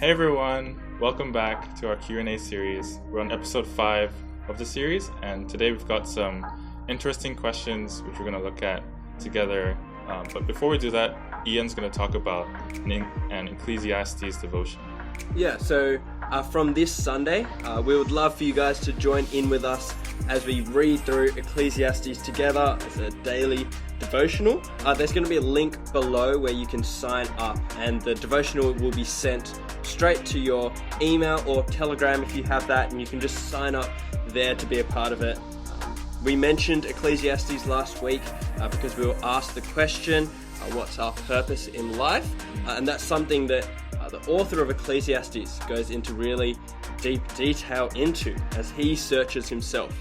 Hey everyone, welcome back to our Q&A series. We're on episode 5 of the series, and today we've got some interesting questions which we're going to look at together. But before we do that, Ian's going to talk about an Ecclesiastes devotion. Yeah, so from this Sunday, we would love for you guys to join in with us as we read through Ecclesiastes together as a daily devotional. There's going to be a link below where you can sign up, and the devotional will be sent straight to your email or Telegram if you have that, and you can just sign up there to be a part of it. We mentioned Ecclesiastes last week because we were asked the question, what's our purpose in life? And that's something that the author of Ecclesiastes goes into really deep detail into as he searches himself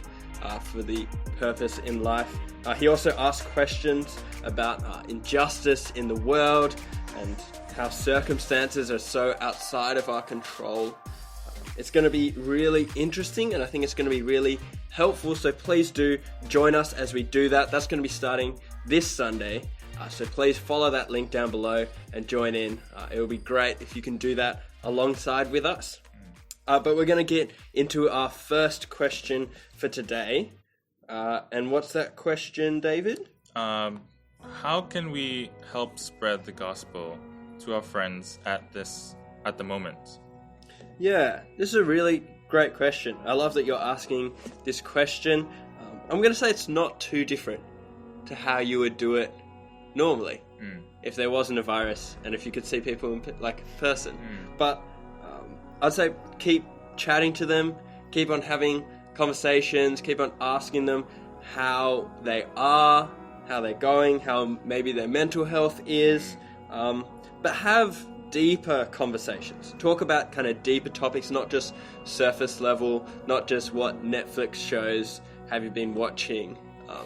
for the purpose in life. He also asks questions about injustice in the world and how circumstances are so outside of our control. It's going to be really interesting, and I think it's going to be really helpful, so please do join us as we do that. That's going to be starting this Sunday, so please follow that link down below and join in. It will be great if you can do that alongside with us. But we're going to get into our first question for today. And what's that question, David? How can we help spread the gospel to our friends at the moment? Yeah, this is a really great question. I love that you're asking this question. I'm going to say it's not too different to how you would do it normally if there wasn't a virus and if you could see people in person. But I'd say keep chatting to them, keep on having conversations, keep on asking them how they are, how they're going, how maybe their mental health is, but have deeper conversations. Talk about kind of deeper topics, not just surface level, not just what Netflix shows have you been watching.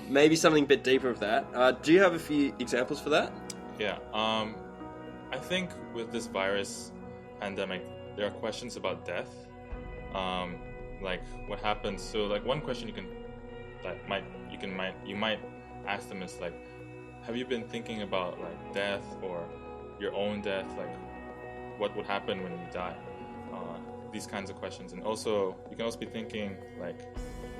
Maybe something a bit deeper of that. Do you have a few examples for that? Yeah, I think with this virus pandemic, there are questions about death. Like what happens. So like one question you might ask them is like, have you been thinking about like death or your own death? Like what would happen when you die? These kinds of questions. And also you can also be thinking like,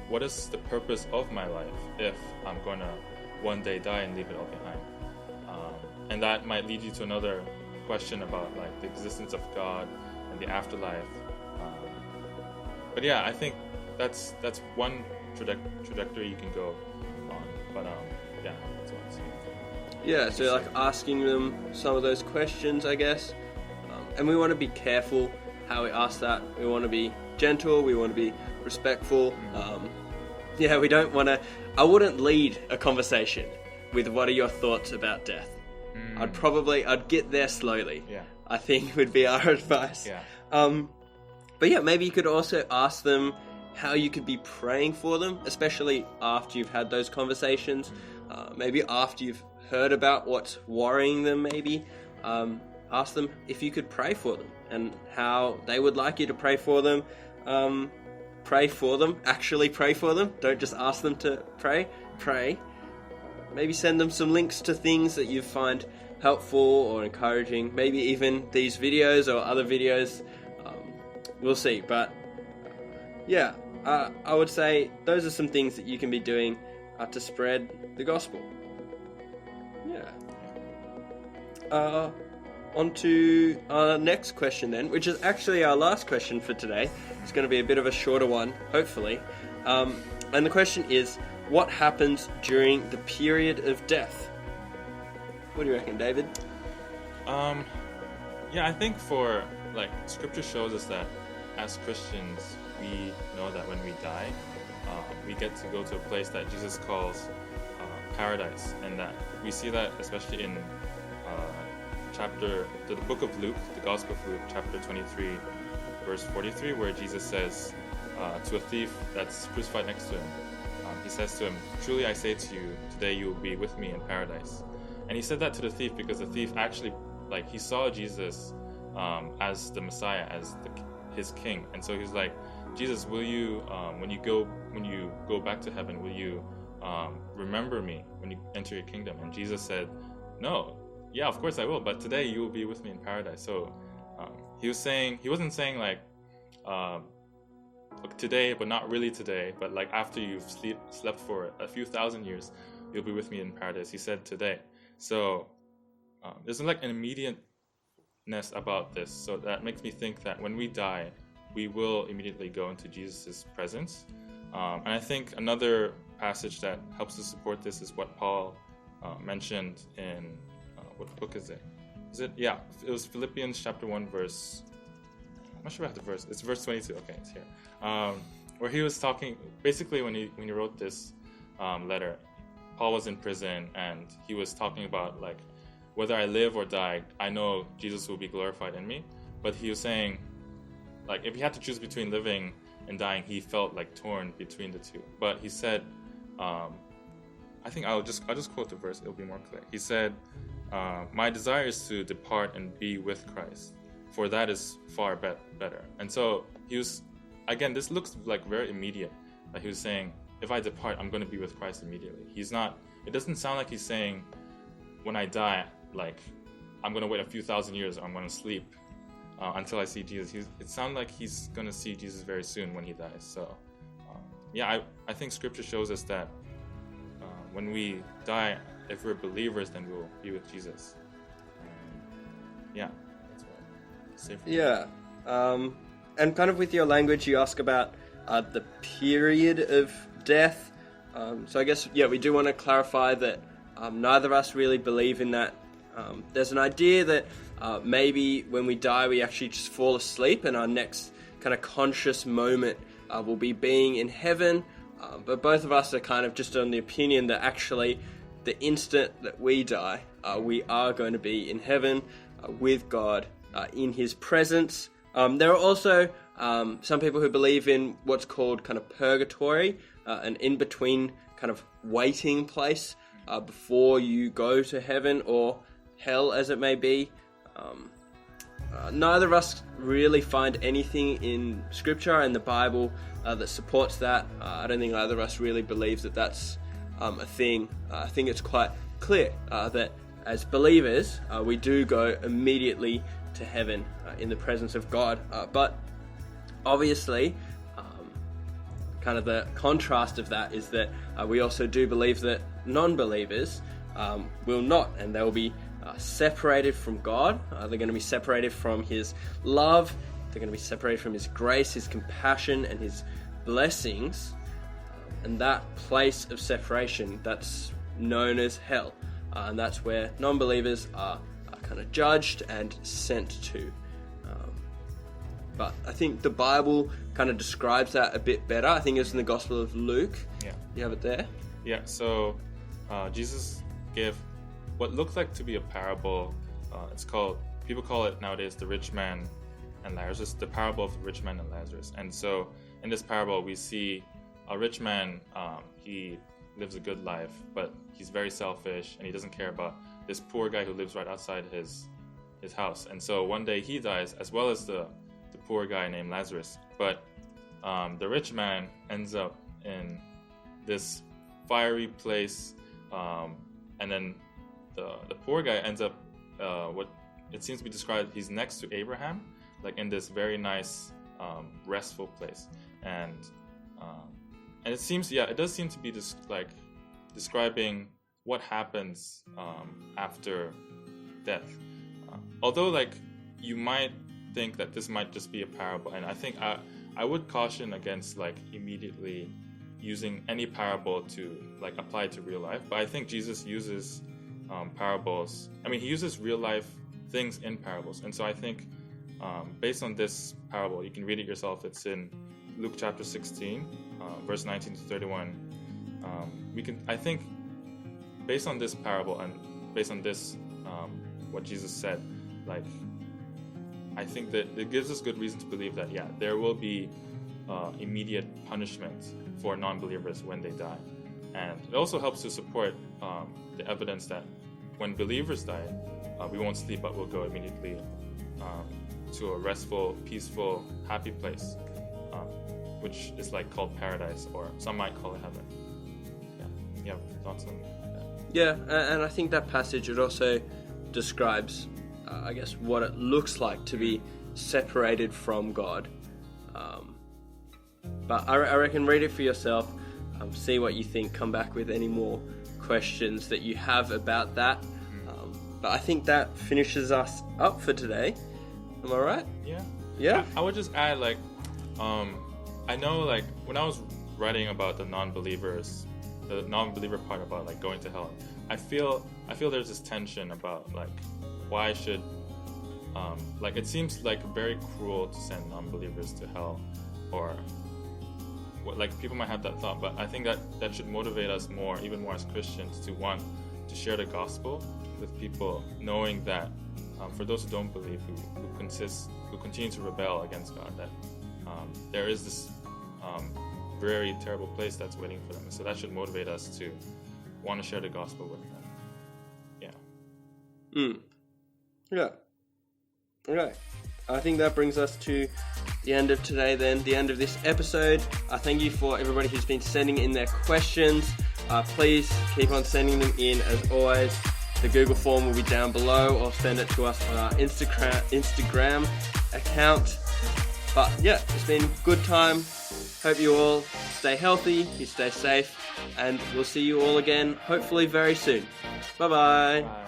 what is the purpose of my life if I'm going to one day die and leave it all behind? And that might lead you to another question about like the existence of God and the afterlife. But yeah, I think that's one trajectory you can go on. But yeah, that's what I'd say. Yeah, so like asking them some of those questions, I guess. And we want to be careful how we ask that. We want to be gentle, we want to be respectful. Yeah, we don't want to... I wouldn't lead a conversation with what are your thoughts about death. I'd get there slowly. Yeah. I think would be our advice. Yeah. But yeah, maybe you could also ask them how you could be praying for them, especially after you've had those conversations. Maybe after you've heard about what's worrying them, maybe. Ask them if you could pray for them and how they would like you to pray for them. Pray for them. Actually pray for them. Don't just ask them to pray. Pray. Maybe send them some links to things that you find helpful or encouraging. Maybe even these videos or other videos. We'll see. But yeah, I would say those are some things that you can be doing to spread the gospel. Yeah. On to our next question then, which is actually our last question for today. It's going to be a bit of a shorter one, hopefully. And the question is, what happens during the period of death? What do you reckon, David? Yeah, I think Scripture shows us that as Christians, we know that when we die, we get to go to a place that Jesus calls paradise, and that we see that especially in the book of Luke, the Gospel of Luke, chapter 23, verse 43, where Jesus says to a thief that's crucified next to him, he says to him, "Truly I say to you, today you will be with me in paradise." And he said that to the thief because the thief actually, he saw Jesus as the Messiah, as his king, and so he's like, "Jesus, will you, when you go back to heaven, will you remember me when you enter your kingdom?" And Jesus said, "No, yeah, of course I will, but today you will be with me in paradise." So he wasn't saying like today, but not really today, but like after you've slept for a few thousand years, you'll be with me in paradise. He said today. So there's like an immediateness about this. So that makes me think that when we die, we will immediately go into Jesus' presence. And I think another passage that helps to support this is what Paul mentioned in, what book is it? Yeah, it was Philippians chapter 1 verse, I'm not sure about the verse, it's verse 22, okay, it's here. Where he was talking, basically when he wrote this letter, Paul was in prison and he was talking about like, whether I live or die, I know Jesus will be glorified in me. But he was saying, like, if he had to choose between living and dying, he felt like torn between the two. But he said, I think I'll just quote the verse, it'll be more clear. He said, my desire is to depart and be with Christ, for that is far better. And so he was, again, this looks like very immediate. Like he was saying, if I depart, I'm going to be with Christ immediately. It doesn't sound like he's saying, when I die, like, I'm going to wait a few thousand years, or I'm going to sleep until I see Jesus. It sounds like he's going to see Jesus very soon when he dies. So, I think Scripture shows us that when we die, if we're believers, then we'll be with Jesus. That's what I say for Yeah. And kind of with your language, you ask about the period of death. So I guess, we do want to clarify that neither of us really believe in that. There's an idea that maybe when we die, we actually just fall asleep and our next kind of conscious moment will be being in heaven. But both of us are kind of just on the opinion that actually the instant that we die, we are going to be in heaven with God in his presence. There are also some people who believe in what's called kind of purgatory, an in-between kind of waiting place before you go to heaven or hell, as it may be. Neither of us really find anything in Scripture and the Bible that supports that. I don't think either of us really believes that that's a thing. I think it's quite clear that as believers, we do go immediately to heaven in the presence of God. But obviously, kind of the contrast of that is that we also do believe that non-believers will not, and they will be separated from God. They're going to be separated from his love. They're going to be separated from his grace, his compassion, and his blessings. And that place of separation, that's known as hell. And that's where non-believers are kind of judged and sent to. But I think the Bible kind of describes that a bit better. I think it's in the Gospel of Luke. Yeah. You have it there? Yeah, so Jesus gave what looks like to be a parable. People call it nowadays the rich man and Lazarus, the parable of the rich man and Lazarus. And so in this parable, we see a rich man, he lives a good life, but he's very selfish and he doesn't care about this poor guy who lives right outside his house. And so one day he dies, as well as the poor guy named Lazarus. But the rich man ends up in this fiery place, and then the poor guy ends up what it seems to be described, he's next to Abraham, like in this very nice restful place. And it seems, it does seem to be describing what happens after death. Although like you might think that this might just be a parable, and I think I would caution against like immediately using any parable to like apply to real life. But I think Jesus uses parables. I mean, he uses real life things in parables, and so I think based on this parable, you can read it yourself. It's in Luke chapter 16, verse 19 to 31. I think based on this parable and based on this what Jesus said, like I think that it gives us good reason to believe that there will be immediate punishment for non-believers when they die. And it also helps to support the evidence that when believers die, we won't sleep, but we'll go immediately to a restful, peaceful, happy place, which is like called paradise, or some might call it heaven. You have thoughts on that? Yeah, and I think that passage, it also describes I guess what it looks like to be separated from God. But I reckon read it for yourself, see what you think, come back with any more questions that you have about that. But I think that finishes us up for today. Am I right? Yeah. I would just add, like, I know, like, when I was writing about the non-believer part about, like, going to hell, I feel there's this tension about, like, why should, like, it seems like very cruel to send non-believers to hell, or, like, people might have that thought, but I think that should motivate us more, even more as Christians, to want to share the gospel with people, knowing that for those who don't believe, who continue to rebel against God, that there is this very terrible place that's waiting for them. So that should motivate us to want to share the gospel with them. Yeah. Okay. I think that brings us to the end of today then, the end of this episode. Thank you for everybody who's been sending in their questions. Please keep on sending them in as always. The Google form will be down below, or send it to us on our Instagram account. But yeah, it's been a good time. Hope you all stay healthy, you stay safe, and we'll see you all again hopefully very soon. Bye-bye. Bye.